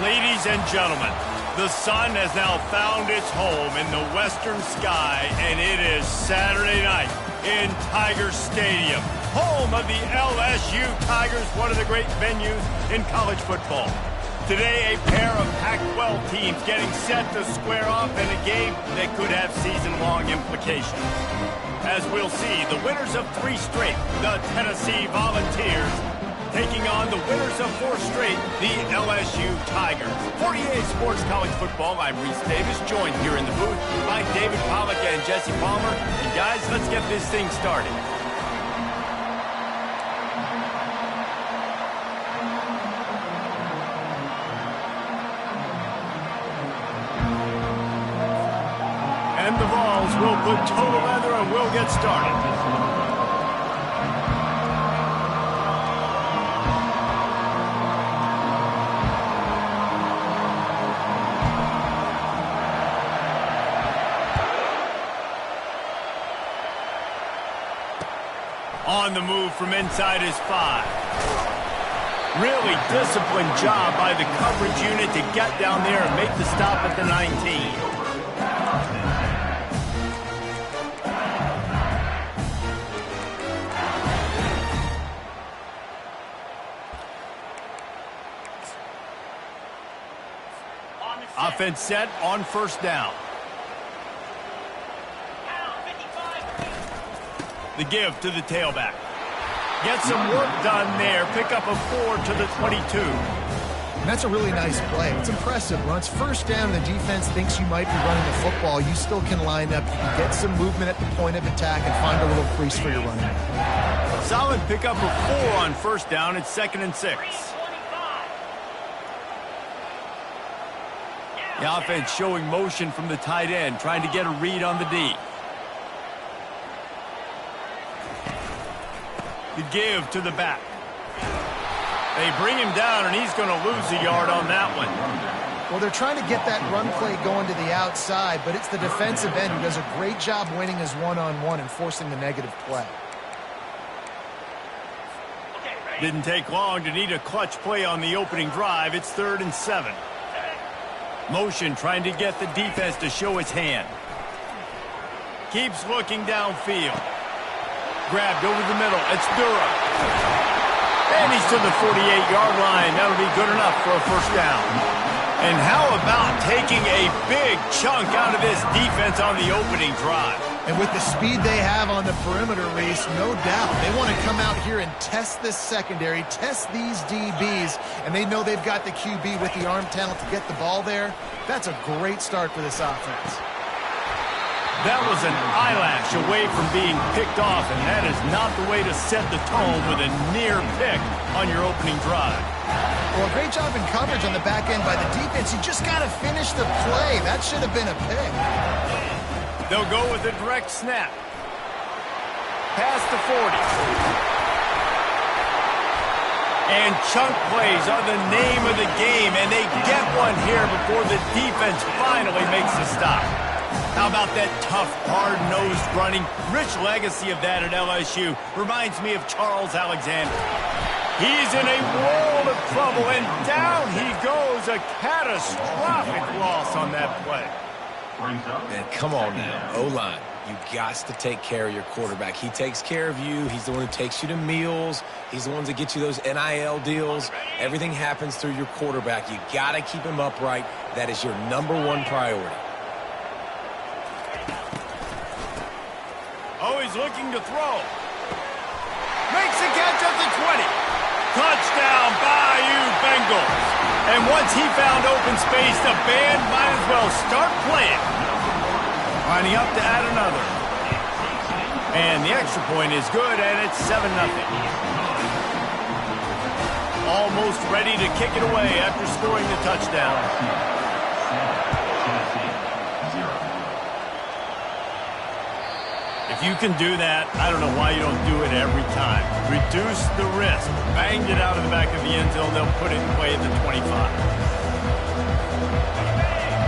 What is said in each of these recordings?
Ladies and gentlemen, the sun has now found its home in the western sky, and it is Saturday night in Tiger Stadium, home of the LSU Tigers, one of the great venues in college football. Today, a pair of Pac-12 teams getting set to square off in a game that could have season-long implications. As we'll see, the winners of 3 straight, the Tennessee Volunteers, taking on the winners of 4 straight, the LSU Tigers. For EA Sports College Football, I'm Reese Davis, joined here in the booth by David Pollack and Jesse Palmer. And guys, let's get this thing started. And the Vols will put total leather and we'll get started. On the move from inside his 5. Really disciplined job by the coverage unit to get down there and make the stop at the 19. Offense set on first down. The give to the tailback. Get some work done there. Pick up a 4 to the 22. And that's a really nice play. It's impressive. When it's first down and the defense thinks you might be running the football, you still can line up. You can get some movement at the point of attack and find a little crease for your running. Solid pick up a 4 on first down. It's 2nd and 6. The offense showing motion from the tight end, trying to get a read on the D. The give to the back. They bring him down, and he's going to lose a yard on that one. Well, they're trying to get that run play going to the outside, but it's the defensive end who does a great job winning his one-on-one and forcing the negative play. Didn't take long to need a clutch play on the opening drive. It's 3rd and 7. Motion trying to get the defense to show its hand. Keeps looking downfield. Grabbed over the middle. It's Durham. And he's to the 48-yard line. That'll be good enough for a first down. And how about taking a big chunk out of this defense on the opening drive? And with the speed they have on the perimeter, Reese, no doubt, they want to come out here and test this secondary, test these DBs, and they know they've got the QB with the arm talent to get the ball there. That's a great start for this offense. That was an eyelash away from being picked off, and that is not the way to set the tone with a near pick on your opening drive. Well, great job in coverage on the back end by the defense. You just got to finish the play. That should have been a pick. They'll go with a direct snap. Past the 40. And chunk plays are the name of the game, and they get one here before the defense finally makes the stop. How about that tough, hard-nosed running? Rich legacy of that at LSU. Reminds me of Charles Alexander. He's in a world of trouble, and down he goes. A catastrophic loss on that play. Man, come on now. O-line, you got to take care of your quarterback. He takes care of you. He's the one who takes you to meals. He's the one that gets you those NIL deals. Everything happens through your quarterback. You got to keep him upright. That is your #1 priority. Oh, he's looking to throw. Makes a catch at the 20. Touchdown, Bayou Bengals. And once he found open space, the band might as well start playing. Lining up to add another. And the extra point is good, and it's 7-0. Almost ready to kick it away after scoring the touchdown. If you can do that, I don't know why you don't do it every time. Reduce the risk. Banged it out of the back of the end zone. They'll put it in play at the 25.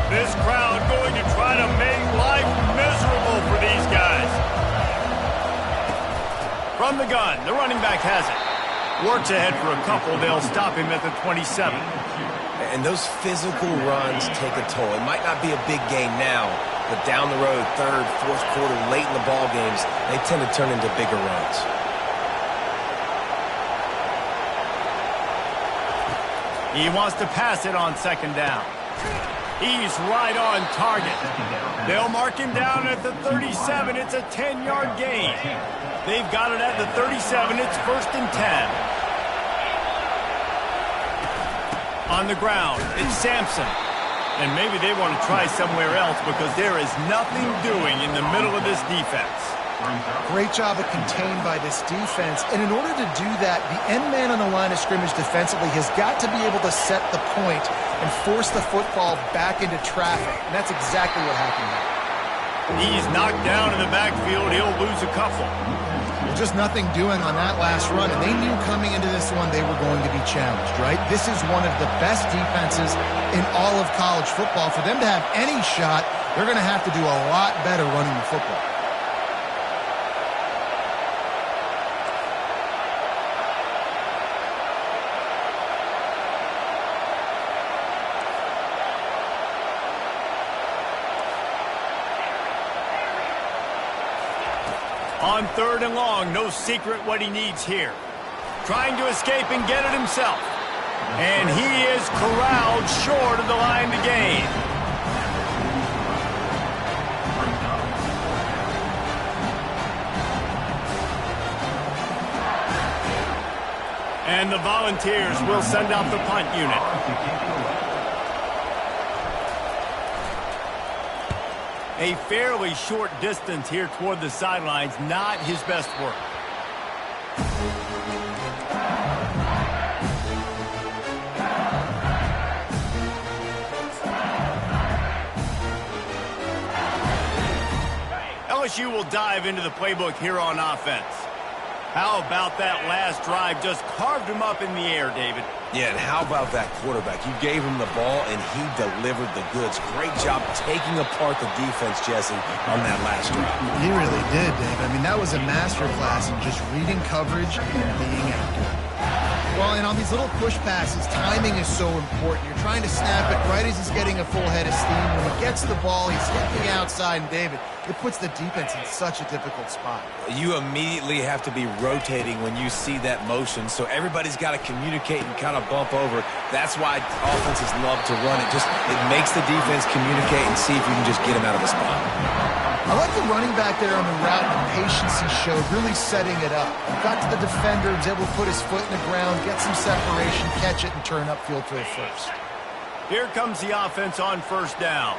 This crowd going to try to make life miserable for these guys. From the gun, the running back has it. Works ahead for a couple. They'll stop him at the 27. and those physical runs take a toll. It might not be a big game now, but down the road, third, fourth quarter, late in the ball games, they tend to turn into bigger runs. He wants to pass it on second down. He's right on target. They'll mark him down at the 37. It's a 10-yard gain. They've got it at the 37. It's 1st and 10. On the ground, it's Sampson. And maybe they want to try somewhere else because there is nothing doing in the middle of this defense. Great job of contained by this defense. And in order to do that, the end man on the line of scrimmage defensively has got to be able to set the point and force the football back into traffic. And that's exactly what happened there. He's knocked down in the backfield. He'll lose a couple. Just nothing doing on that last run, and they knew coming into this one they were going to be challenged, right? This is one of the best defenses in all of college football. For them to have any shot, they're going to have to do a lot better running the football. On 3rd and long, no secret what he needs here. Trying to escape and get it himself. And he is corralled short of the line to gain. And the Volunteers will send out the punt unit. A fairly short distance here toward the sidelines, not his best work. LSU will dive into the playbook here on offense. How about that last drive? Just carved him up in the air, David. Yeah, and how about that quarterback? You gave him the ball, and he delivered the goods. Great job taking apart the defense, Jesse, on that last drive. He really did, Dave. I mean, that was a masterclass in just reading coverage and being accurate. Well, and on these little push passes, timing is so important. You're trying to snap it right as he's getting a full head of steam. When he gets the ball, he's stepping outside, and David, it puts the defense in such a difficult spot. You immediately have to be rotating when you see that motion, so everybody's got to communicate and kind of bump over. That's why offenses love to run it. It makes the defense communicate and see if you can just get him out of the spot. I like the running back there on the route and the patience he showed, really setting it up. Got to the defender, was able to put his foot in the ground, get some separation, catch it, and turn upfield for the first. Here comes the offense on 1st down.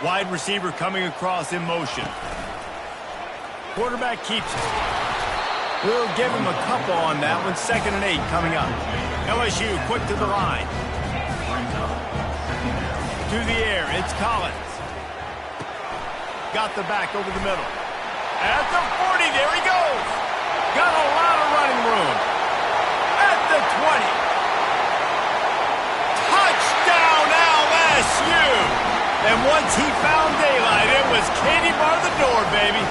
Wide receiver coming across in motion. Quarterback keeps it. We'll give him a couple on that one. 2nd and 8 coming up. LSU quick to the line. To the air, it's Collins. Got the back over the middle. At the 40, there he goes. Got a lot of running room. At the 20. Touchdown LSU. And once he found daylight, it was Katie bar the door, baby.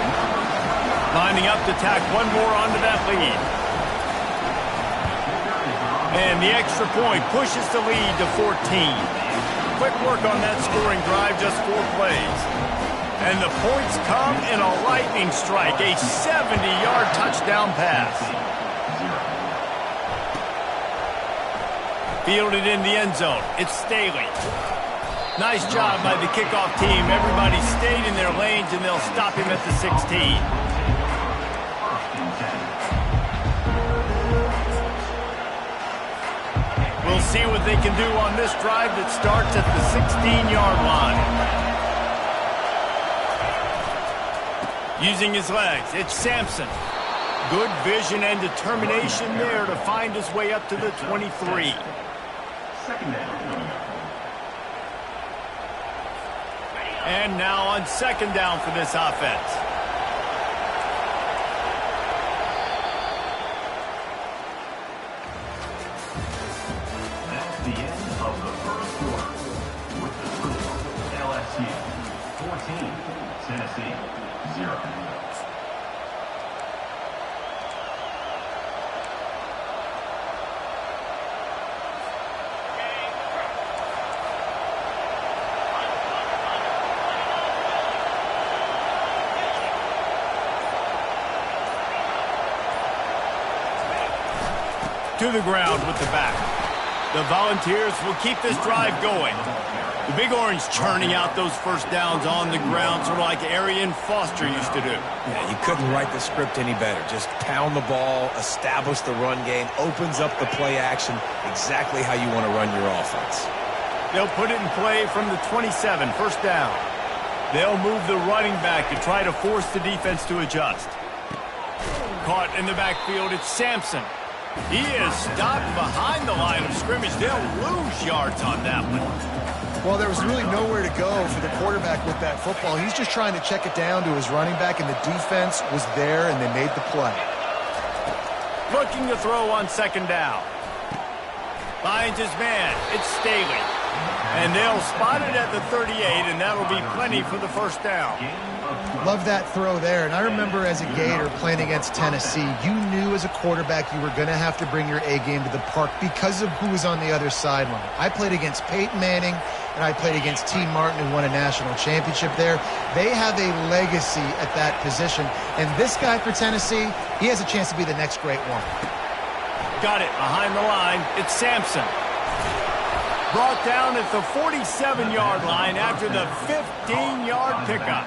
Lining up to tack one more onto that lead. And the extra point pushes the lead to 14. Quick work on that scoring drive, just 4 plays. And the points come in a lightning strike, a 70-yard touchdown pass. Fielded in the end zone. It's Staley. Nice job by the kickoff team. Everybody stayed in their lanes, and they'll stop him at the 16. We'll see what they can do on this drive that starts at the 16-yard line. Using his legs, it's Sampson. Good vision and determination there to find his way up to the 23. And now on 2nd down for this offense. That's the end of the 1st quarter. With the score, LSU 14, Tennessee 0. to the ground with the back. The Volunteers will keep this drive going. The Big Orange churning out those first downs on the ground, sort of like Arian Foster used to do. Yeah, you couldn't write the script any better. Just pound the ball, establish the run game, opens up the play action, exactly how you want to run your offense. They'll put it in play from the 27, first down. They'll move the running back to try to force the defense to adjust. Caught in the backfield, it's Sampson. He is stopped behind the line of scrimmage. They'll lose yards on that one. Well, there was really nowhere to go for the quarterback with that football. He's just trying to check it down to his running back, and the defense was there, and they made the play. Looking to throw on second down. Finds his man. It's Staley. And they'll spot it at the 38, and that'll be plenty for the first down. Love that throw there. And I remember as a Gator playing against Tennessee, you knew as a quarterback you were going to have to bring your A game to the park because of who was on the other sideline. I played against Peyton Manning, and I played against T. Martin, who won a national championship there. They have a legacy at that position. And this guy for Tennessee, he has a chance to be the next great one. Got it behind the line. It's Sampson. Brought down at the 47-yard line after the 15-yard pickup.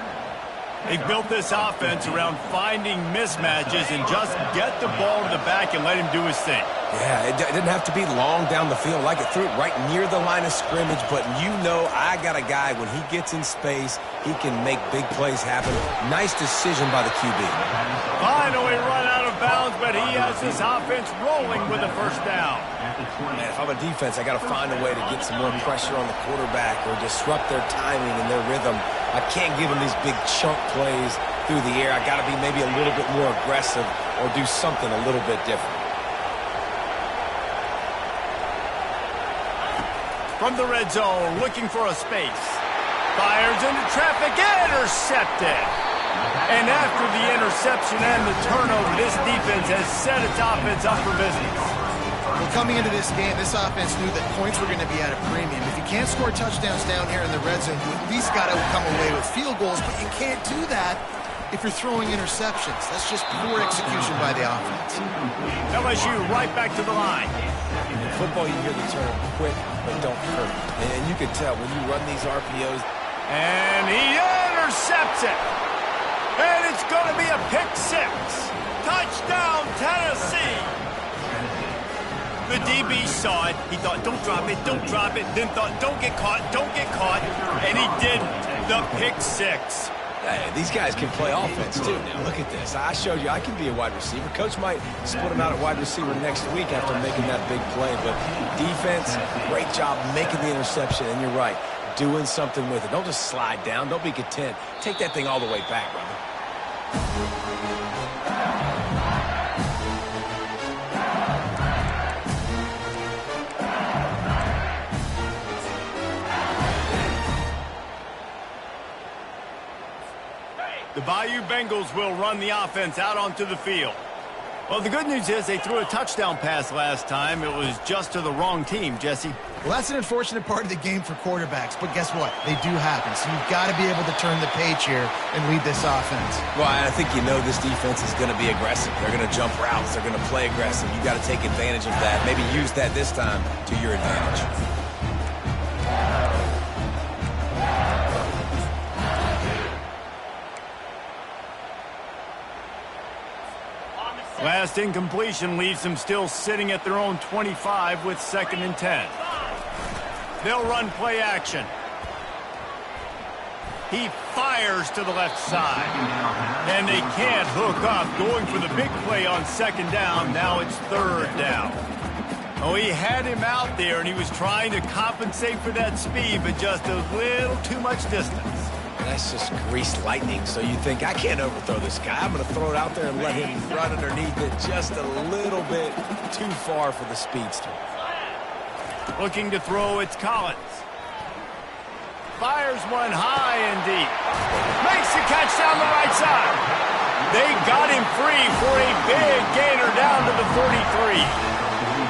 They built this offense around finding mismatches and just get the ball to the back and let him do his thing. Yeah, it didn't have to be long down the field. Like it threw it right near the line of scrimmage, but you know I got a guy, when he gets in space, he can make big plays happen. Nice decision by the QB. Finally run out of bounds, but he has his offense rolling with a first down. Man, if I'm a defense, I got to find a way to get some more pressure on the quarterback or disrupt their timing and their rhythm. I can't give them these big chunk plays through the air. I got to be maybe a little bit more aggressive or do something a little bit different. From the red zone, looking for a space. Fires into traffic, intercepted. And after the interception and the turnover, this defense has set its offense up for business. Well, coming into this game, this offense knew that points were going to be at a premium. If you can't score touchdowns down here in the red zone, you at least got to come away with field goals, but you can't do that if you're throwing interceptions. That's just poor execution by the offense. LSU right back to the line. In football, you hear the term quick, but don't hurt. And you can tell when you run these RPOs. And he intercepts it. And it's going to be a pick six. Touchdown, Tennessee. The DB saw it. He thought, don't drop it, don't drop it. Then thought, don't get caught, don't get caught. And he didn't. The pick six. Hey, these guys can play offense, too. Now, look at this. I showed you I can be a wide receiver. Coach might split him out at wide receiver next week after making that big play. But defense, great job making the interception. And you're right, doing something with it. Don't just slide down. Don't be content. Take that thing all the way back, brother. The Bayou Bengals will run the offense out onto the field. Well, the good news is they threw a touchdown pass last time. It was just to the wrong team, Jesse. Well, that's an unfortunate part of the game for quarterbacks, but guess what? They do happen. So you've got to be able to turn the page here and lead this offense. Well, I think you know this defense is going to be aggressive. They're going to jump routes. They're going to play aggressive. You got to take advantage of that. Maybe use that this time to your advantage. Last incompletion leaves them still sitting at their own 25 with 2nd and 10. They'll run play action. He fires to the left side. And they can't hook up, going for the big play on 2nd down. Now it's 3rd down. Oh, he had him out there, and he was trying to compensate for that speed, but just a little too much distance. That's just greased lightning. So you think, I can't overthrow this guy. I'm going to throw it out there and let him run underneath it just a little bit too far for the speedster. Looking to throw, it's Collins. Fires one high and deep. Makes the catch down the right side. They got him free for a big gainer down to the 43.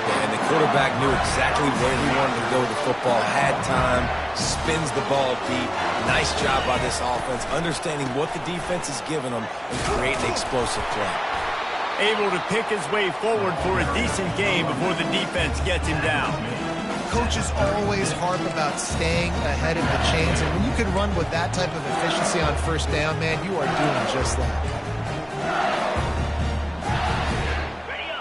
And the quarterback knew exactly where he wanted to go with the football, had time, spins the ball deep. Nice job by this offense, understanding what the defense is giving them and creating an explosive play. able to pick his way forward for a decent game before the defense gets him down. Coaches always harp about staying ahead of the chains, and when you can run with that type of efficiency on first down, man, you are doing just that.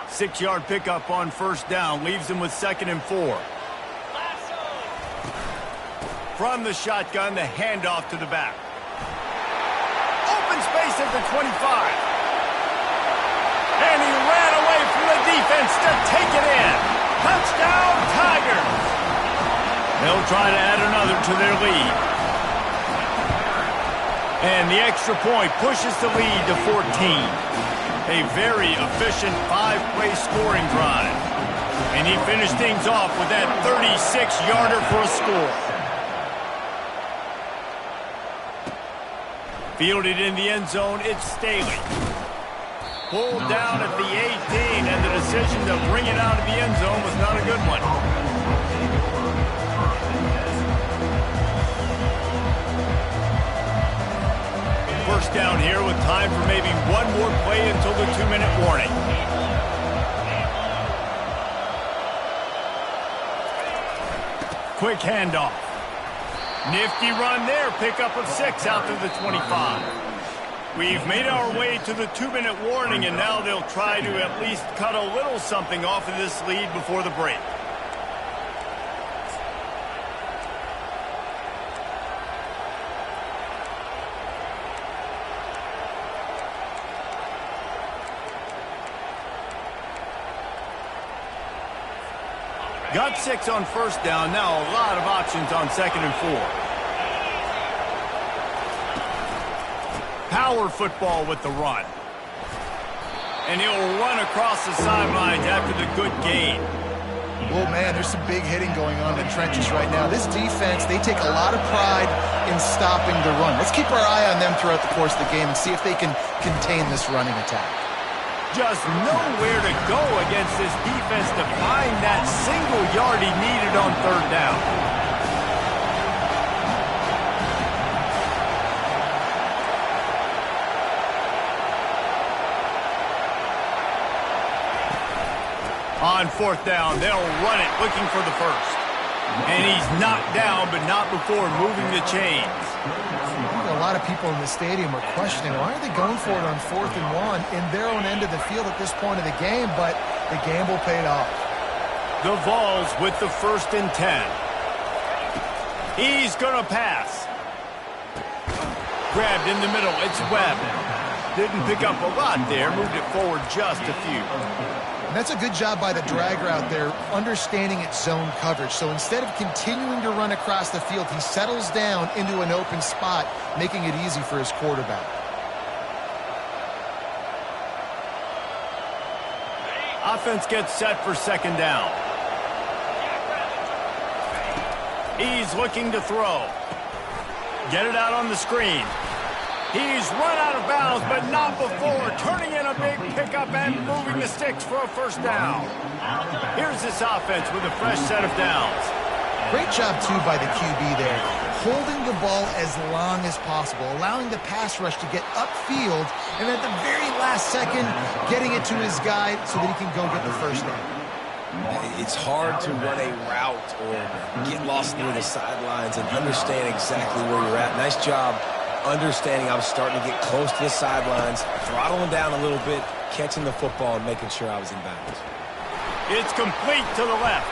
6-yard pickup on first down leaves him with 2nd and 4. From the shotgun, the handoff to the back. Open space at the 25. And he ran away from the defense to take it in. Touchdown, Tigers! They'll try to add another to their lead. And the extra point pushes the lead to 14. A very efficient 5-play scoring drive. And he finished things off with that 36-yarder for a score. Fielded in the end zone, it's Staley. Pulled down at the 18, and the decision to bring it out of the end zone was not a good one. First down here with time for maybe one more play until the 2-minute warning. Quick handoff. Nifty run there, pickup of 6 out to the 25. We've made our way to the 2-minute warning, and now they'll try to at least cut a little something off of this lead before the break. Got 6 on first down. Now a lot of options on 2nd and 4. Power football with the run. And he'll run across the sidelines after the good gain. Well, man, there's some big hitting going on in the trenches right now. This defense, they take a lot of pride in stopping the run. Let's keep our eye on them throughout the course of the game and see if they can contain this running attack. Just nowhere to go against this defense to find that single yard he needed on 3rd down. On 4th down, they'll run it, looking for the first. And he's knocked down, but not before moving the chains. A lot of people in the stadium are questioning, why are they going for it on 4th and 1 in their own end of the field at this point of the game, but the gamble paid off. The Vols with the 1st and 10. He's going to pass. Grabbed in the middle, it's Webb. Didn't pick up a lot there, moved it forward just a few. And that's a good job by the drag route there, understanding its zone coverage. So instead of continuing to run across the field, he settles down into an open spot, making it easy for his quarterback. Offense gets set for 2nd down. He's looking to throw. Get it out on the screen. He's run out of bounds, but not before turning in a big pickup and moving the sticks for a 1st down. Here's this offense with a fresh set of downs. Great job, too, by the QB there, holding the ball as long as possible, allowing the pass rush to get upfield, and at the very last second, getting it to his guy so that he can go get the 1st down. It's hard to run a route or get lost near the sidelines and understand exactly where you're at. Nice job understanding I was starting to get close to the sidelines, throttling down a little bit, catching the football and making sure I was in bounds. It's complete to the left.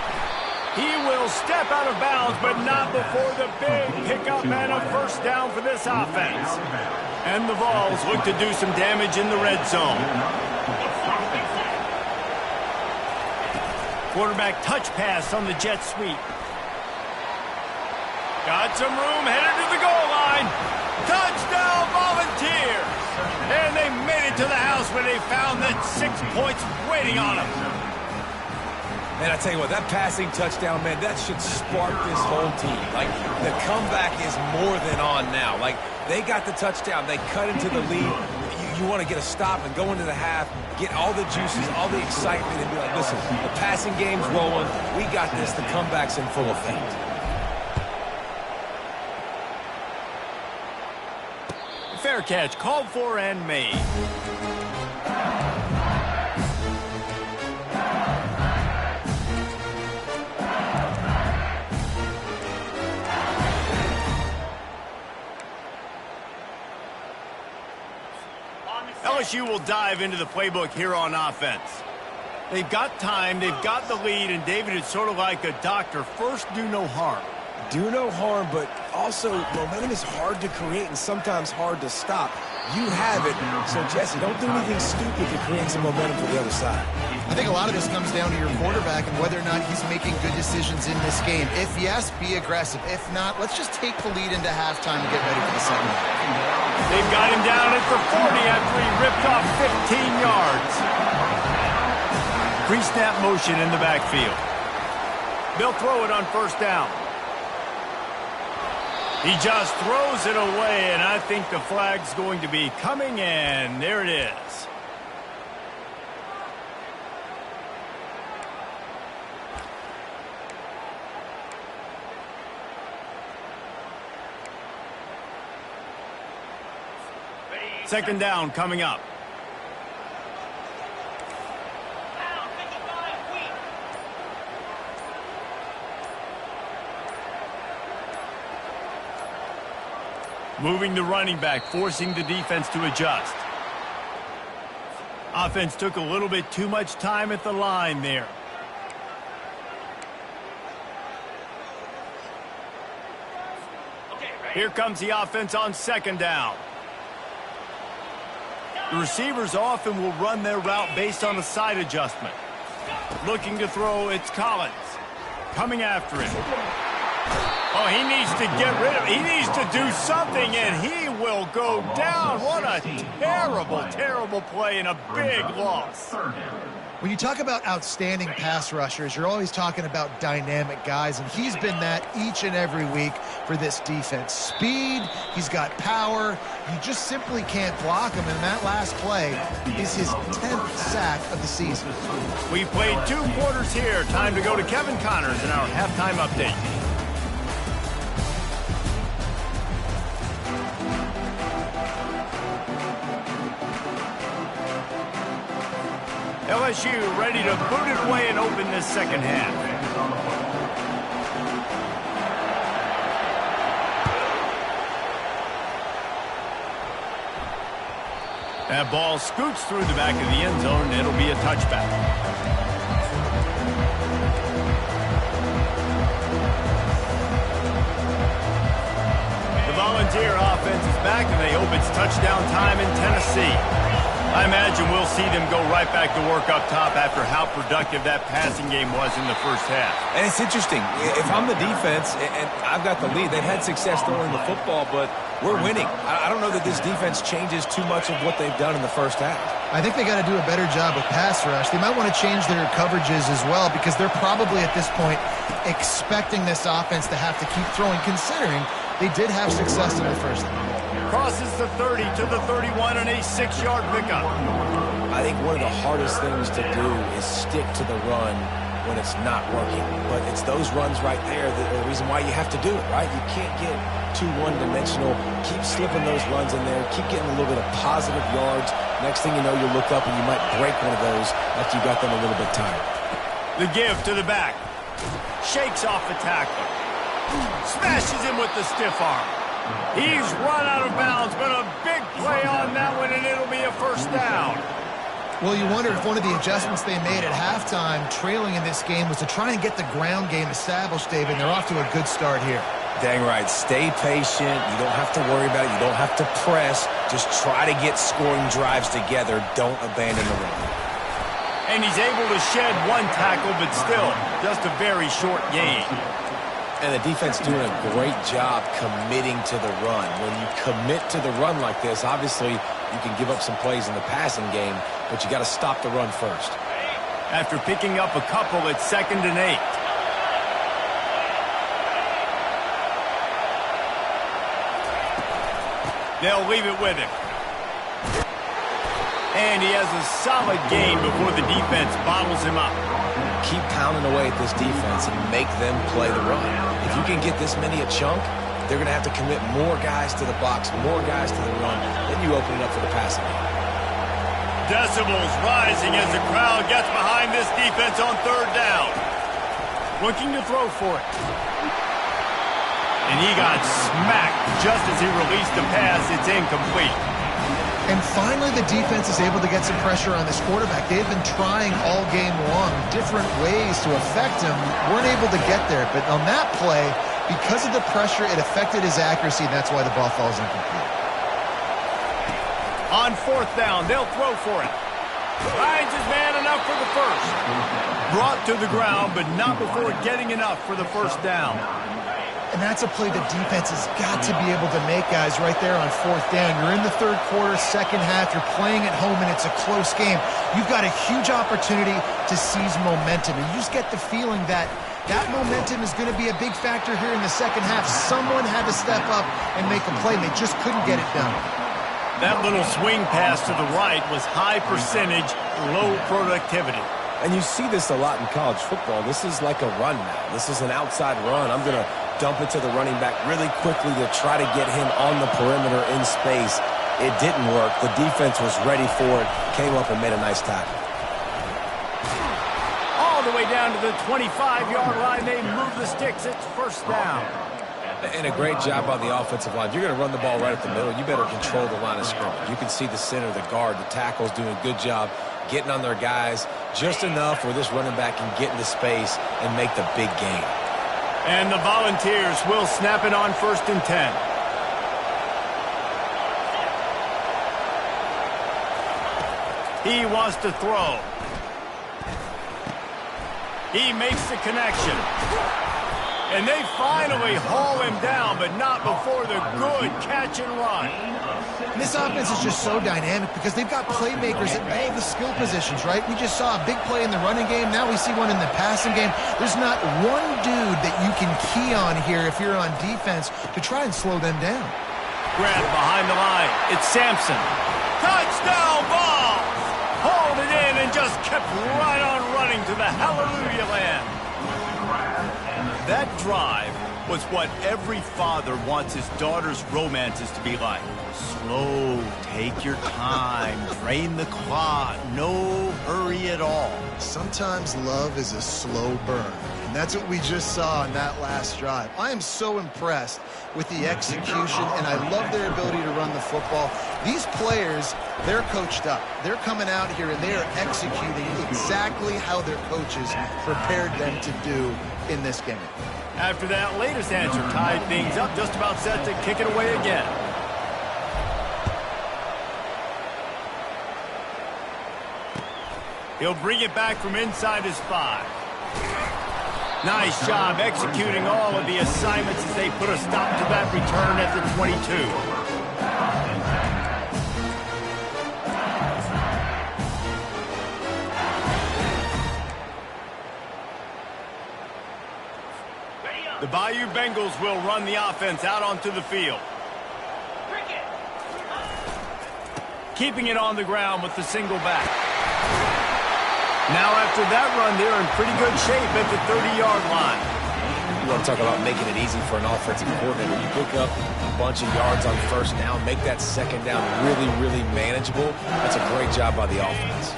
He will step out of bounds, but not before the big pickup and a 1st down for this offense. And the Vols look to do some damage in the red zone. Quarterback touch pass on the jet sweep. Got some room, headed to the goal line. Touchdown, Volunteers! And they made it to the house where they found that 6 points waiting on them. Man, I tell you what, that passing touchdown, man, that should spark this whole team. Like, the comeback is more than on now. Like, they got the touchdown. They cut into the lead. You want to get a stop and go into the half, get all the juices, all the excitement, and be like, listen, the passing game's rolling. We got this. The comeback's in full effect. Fair catch, called for and made. LSU will dive into the playbook here on offense. They've got time, they've got the lead, and David, it's sort of like a doctor. First, do no harm. Do no harm, but also momentum is hard to create and sometimes hard to stop. You have it, so Jesse, don't do anything stupid to create some momentum for the other side. I think a lot of this comes down to your quarterback and whether or not he's making good decisions in this game. If yes, be aggressive. If not, let's just take the lead into halftime and get ready for the second half. They've got him down at the 40 after he ripped off 15 yards. Pre-snap motion in the backfield. They'll throw it on first down. He just throws it away, and I think the flag's going to be coming in. There it is. Second down coming up. Moving the running back, forcing the defense to adjust. Offense took a little bit too much time at the line there. Here comes the offense on second down. The receivers often will run their route based on a side adjustment. Looking to throw, it's Collins. Coming after him. Oh, he needs to get rid of it. He needs to do something, and he will go down. What a terrible, terrible play and a big loss. When you talk about outstanding pass rushers, you're always talking about dynamic guys, and he's been that each and every week for this defense. Speed, he's got power. You just simply can't block him, and that last play is his 10th sack of the season. We played 2 quarters here. Time to go to Kevin Connors in our halftime update. LSU ready to boot it away and open this second half. That ball scoots through the back of the end zone, and it'll be a touchback. The Volunteer offense is back, and they hope it's touchdown time in Tennessee. I imagine we'll see them go right back to work up top after how productive that passing game was in the first half. And it's interesting. If I'm the defense and I've got the lead, they've had success throwing the football, but we're winning. I don't know that this defense changes too much of what they've done in the first half. I think they got to do a better job with pass rush. They might want to change their coverages as well because they're probably at this point expecting this offense to have to keep throwing, considering they did have success in the first half. Crosses the 30 to the 31 and a 6-yard pickup. I think one of the hardest things to do is stick to the run when it's not working. But it's those runs right there that are the reason why you have to do it, right? You can't get too one-dimensional. Keep slipping those runs in there. Keep getting a little bit of positive yards. Next thing you know, you look up and you might break one of those after you got them a little bit tired. The give to the back. Shakes off the tackler. Smashes him with the stiff arm. He's run out of bounds, but a big play on that one, and it'll be a first down. Well, you wonder if one of the adjustments they made at halftime, trailing in this game, was to try and get the ground game established, David. They're off to a good start here. Dang right. Stay patient. You don't have to worry about it. You don't have to press. Just try to get scoring drives together. Don't abandon the run. And he's able to shed one tackle, but still, just a very short gain. And the defense doing a great job committing to the run. When you commit to the run like this, obviously you can give up some plays in the passing game, but you got to stop the run first. After picking up a couple, it's 2nd and 8. They'll leave it with him. And he has a solid gain before the defense bottles him up. Keep pounding away at this defense and make them play the run. If you can get this many a chunk, they're going to have to commit more guys to the box, more guys to the run. Then you open it up for the passing game. Decibels rising as the crowd gets behind this defense on 3rd down. Looking to throw for it. And he got smacked just as he released the pass. It's incomplete. And finally, the defense is able to get some pressure on this quarterback. They've been trying all game long different ways to affect him. Weren't able to get there. But on that play, because of the pressure, it affected his accuracy, and that's why the ball falls incomplete. On 4th down, they'll throw for it. Finds his man enough for the first. Brought to the ground, but not before getting enough for the first down. And that's a play the defense has got to be able to make, guys, right there on 4th down. You're in the third quarter, second half. You're playing at home, and it's a close game. You've got a huge opportunity to seize momentum. And you just get the feeling that that momentum is going to be a big factor here in the second half. Someone had to step up and make a play, and they just couldn't get it done. That little swing pass to the right was high percentage, low productivity. And you see this a lot in college football. This is like a run now. This is an outside run. I'm going to dump it to the running back really quickly to try to get him on the perimeter in space. It didn't work. The defense was ready for it, came up and made a nice tackle. All the way down to the 25-yard line. They move the sticks. It's first down. And a great job on the offensive line. You're going to run the ball right at the middle. You better control the line of scrimmage. You can see the center, the guard, the tackles doing a good job getting on their guys just enough where this running back can get into space and make the big gain. And the Volunteers will snap it on 1st and 10. He wants to throw. He makes the connection. And they finally haul him down, but not before the good catch and run. This offense is just so dynamic because they've got playmakers at all the skill positions, right? We just saw a big play in the running game. Now we see one in the passing game. There's not one dude that you can key on here if you're on defense to try and slow them down. Grab behind the line. It's Sampson. Touchdown ball! Hauled it in and just kept right on running to the hallelujah land. That drive was what every father wants his daughter's romances to be like. Slow, take your time, drain the clock, no hurry at all. Sometimes love is a slow burn, and that's what we just saw on that last drive. I am so impressed with the execution, and I love their ability to run the football. These players, they're coached up. They're coming out here, and they are executing exactly how their coaches prepared them to do in this game. After that latest answer tied things up, just about set to kick it away again. He'll bring it back from inside his 5. Nice job executing all of the assignments as they put a stop to that return at the 22. The Bayou Bengals will run the offense out onto the field. Keeping it on the ground with the single back. Now after that run, they're in pretty good shape at the 30-yard line. You want to talk about making it easy for an offensive coordinator. You pick up a bunch of yards on 1st down, make that 2nd down really, really manageable. That's a great job by the offense.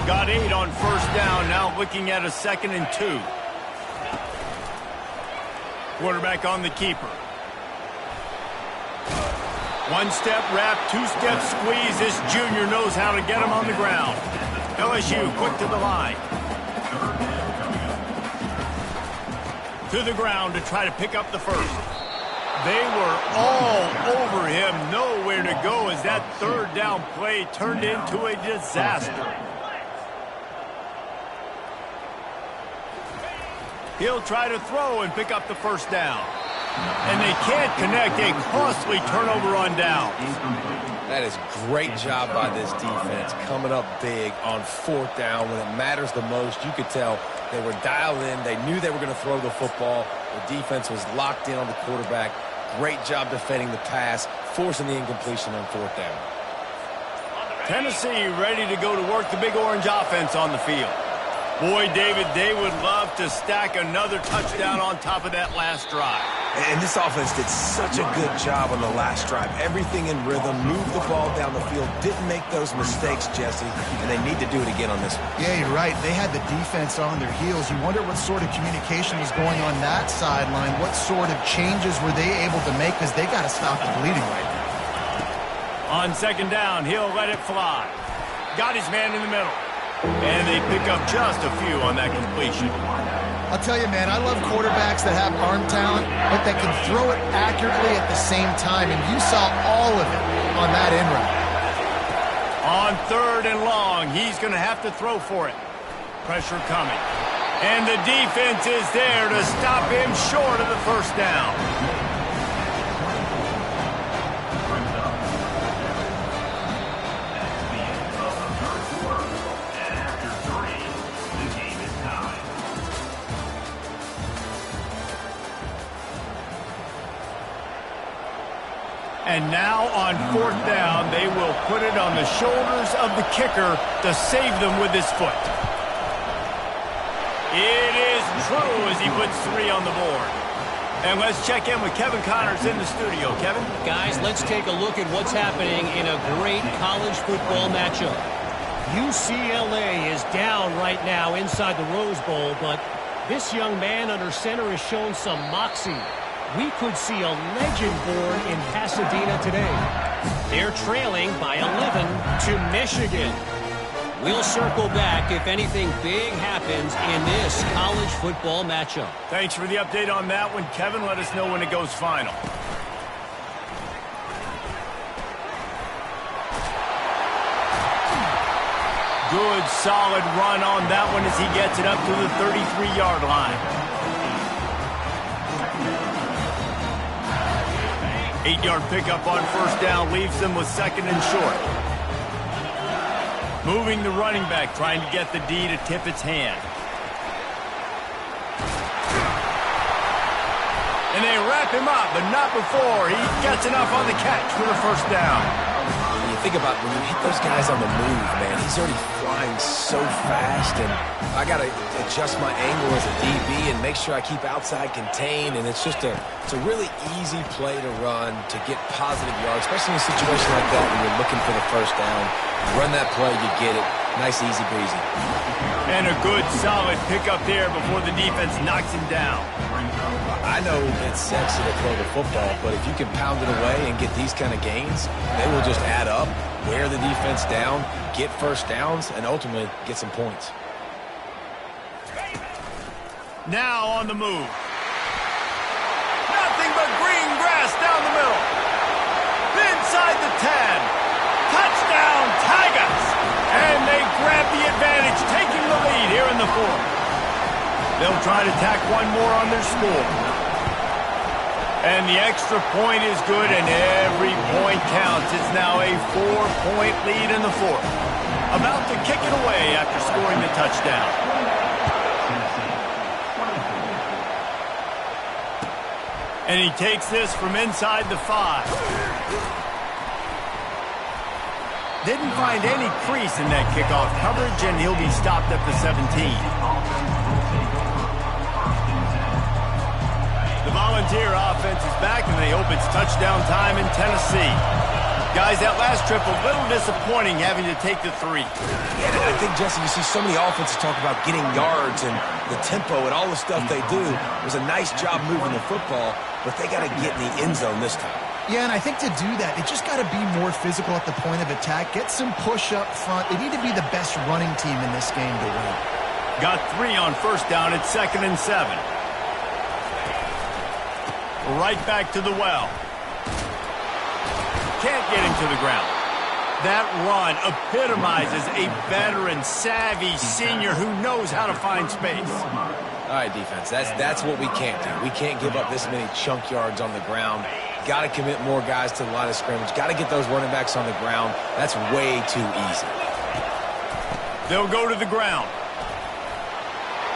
Got 8 on 1st down, now looking at a 2nd and 2. Quarterback on the keeper. 1-step wrap, 2-step squeeze. This junior knows how to get him on the ground. LSU quick to the line. To the ground to try to pick up the first. They were all over him. Nowhere to go as that 3rd down play turned into a disaster. He'll try to throw and pick up the 1st down. And they can't connect. A costly turnover on downs. That is great job by this defense, coming up big on 4th down when it matters the most. You could tell they were dialed in. They knew they were going to throw the football. The defense was locked in on the quarterback. Great job defending the pass, forcing the incompletion on 4th down. Tennessee ready to go to work the Big Orange offense on the field. Boy, David, they would love to stack another touchdown on top of that last drive. And this offense did such a good job on the last drive. Everything in rhythm, moved the ball down the field, didn't make those mistakes, Jesse, and they need to do it again on this one. Yeah, you're right. They had the defense on their heels. You wonder what sort of communication was going on that sideline. What sort of changes were they able to make because they got to stop the bleeding right now. On second down, he'll let it fly. Got his man in the middle. And they pick up just a few on that completion. I'll tell you, man, I love quarterbacks that have arm talent, but that can throw it accurately at the same time, and you saw all of it on that end route. On third and long, he's going to have to throw for it. Pressure coming. And the defense is there to stop him short of the first down. And now on fourth down, they will put it on the shoulders of the kicker to save them with his foot. It is true as he puts 3 on the board. And let's check in with Kevin Connors in the studio. Kevin? Guys, let's take a look at what's happening in a great college football matchup. UCLA is down right now inside the Rose Bowl, but this young man under center has shown some moxie. We could see a legend born in Pasadena today. They're trailing by 11 to Michigan. We'll circle back if anything big happens in this college football matchup. Thanks for the update on that one, Kevin. Let us know when it goes final. Good, solid run on that one as he gets it up to the 33-yard line. 8-yard pickup on first down leaves them with second and short. Moving the running back, trying to get the D to tip its hand. And they wrap him up, but not before he gets enough on the catch for the first down. When you think about when you hit those guys on the move, man, he's already flying so fast, and I got to adjust my angle as a DB and make sure I keep outside contained, and it's a really easy play to run to get positive yards, especially in a situation like that when you're looking for the first down. You run that play, you get it. Nice, easy breezy. And a good, solid pickup there before the defense knocks him down. I know it's sexy to throw the football, but if you can pound it away and get these kind of gains, they will just add up, wear the defense down, get first downs, and ultimately get some points. Now on the move. Nothing but green grass down the middle. Inside the 10. Touchdown, Tigers! And they grab the advantage, taking the lead here in the fourth. They'll try to tack one more on their score. And the extra point is good, and every point counts. It's now a 4-point lead in the fourth. About to kick it away after scoring the touchdown. And he takes this from inside the 5. Didn't find any crease in that kickoff coverage, and he'll be stopped at the 17. The Volunteer offense is back, and they hope it's touchdown time in Tennessee. Guys, that last trip a little disappointing having to take the 3. Yeah, I think, Jesse, you see so many offenses talk about getting yards and the tempo and all the stuff they do. It was a nice job moving the football, but they got to get in the end zone this time. Yeah, and I think to do that, they just got to be more physical at the point of attack. Get some push up front. They need to be the best running team in this game to win. Got 3 on first down at 2nd and 7. Right back to the well. Can't get him to the ground. That run epitomizes a veteran, savvy senior who knows how to find space. All right, defense, that's what we can't do. We can't give up this many chunk yards on the ground. Got to commit more guys to the line of scrimmage. Got to get those running backs on the ground. That's way too easy. They'll go to the ground.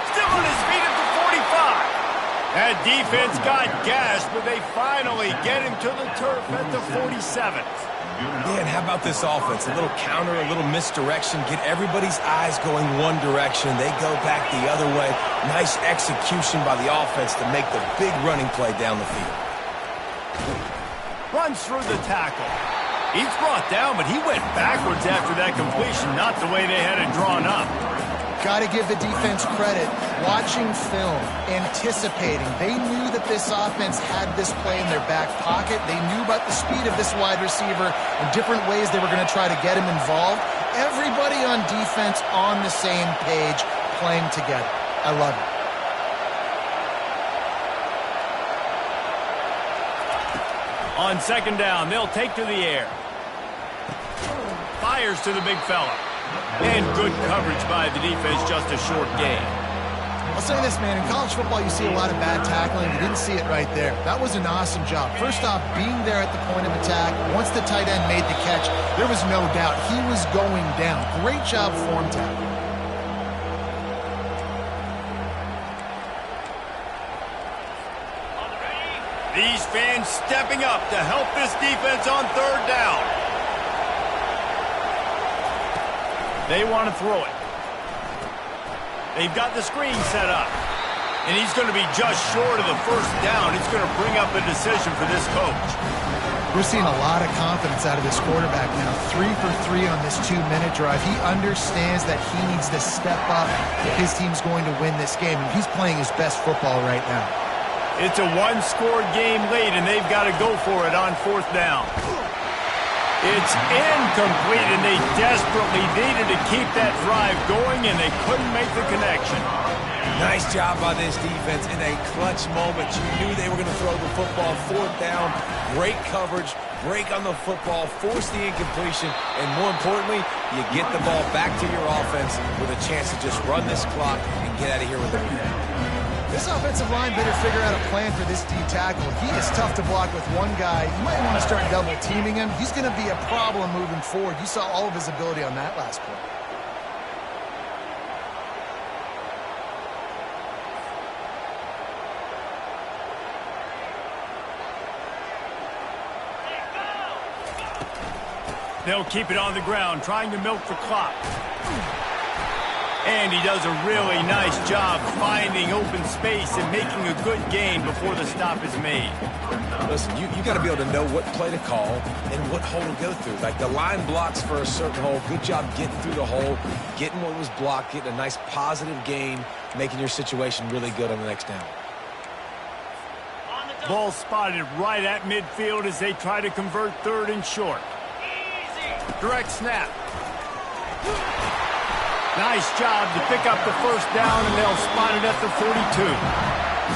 Still on his feet at the 45. That defense got gashed, but they finally get him to the turf at the 47. Yeah, and how about this offense? A little counter, a little misdirection. Get everybody's eyes going one direction. They go back the other way. Nice execution by the offense to make the big running play down the field. Runs through the tackle. He's brought down, but he went backwards after that completion, not the way they had it drawn up. got to give the defense credit. Watching film, anticipating. They knew that this offense had this play in their back pocket. They knew about the speed of this wide receiver and different ways they were going to try to get him involved. Everybody on defense on the same page, playing together. I love it. On second down, they'll take to the air. Fires to the big fella. And good coverage by the defense, just a short gain. I'll say this, man. In college football, you see a lot of bad tackling. You didn't see it right there. That was an awesome job. First off, being there at the point of attack. Once the tight end made the catch, there was no doubt he was going down. Great job form tackling. These fans stepping up to help this defense on third down. They want to throw it. They've got the screen set up. And he's going to be just short of the first down. It's going to bring up a decision for this coach. We're seeing a lot of confidence out of this quarterback now. 3 for 3 on this 2-minute drive. He understands that he needs to step up if his team's going to win this game. And he's playing his best football right now. It's a one-score game late, and they've got to go for it on fourth down. It's incomplete, and they desperately needed to keep that drive going, and they couldn't make the connection. Nice job by this defense in a clutch moment. You knew they were going to throw the football. Fourth down, great coverage, break on the football, force the incompletion, and more importantly, you get the ball back to your offense with a chance to just run this clock and get out of here with a win. This offensive line better figure out a plan for this D tackle. He is tough to block with one guy. You might want to start double teaming him. He's going to be a problem moving forward. You saw all of his ability on that last play. They'll keep it on the ground, trying to milk the clock. And he does a really nice job finding open space and making a good gain before the stop is made. Listen, you got to be able to know what play to call and what hole to go through. Like the line blocks for a certain hole. Good job getting through the hole, getting what was blocked, getting a nice positive gain, making your situation really good on the next down. Ball spotted right at midfield as they try to convert third and short. Direct snap. Nice job to pick up the first down, and they'll spot it at the 42.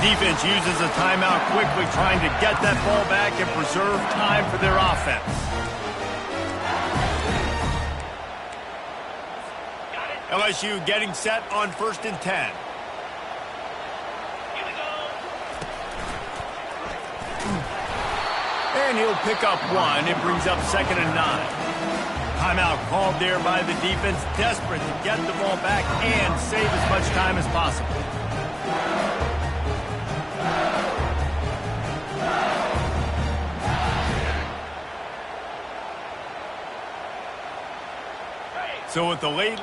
Defense uses a timeout quickly, trying to get that ball back and preserve time for their offense. LSU getting set on 1st and 10. And he'll pick up one. It brings up 2nd and 9. Timeout called there by the defense, desperate to get the ball back and save as much time as possible. So with the late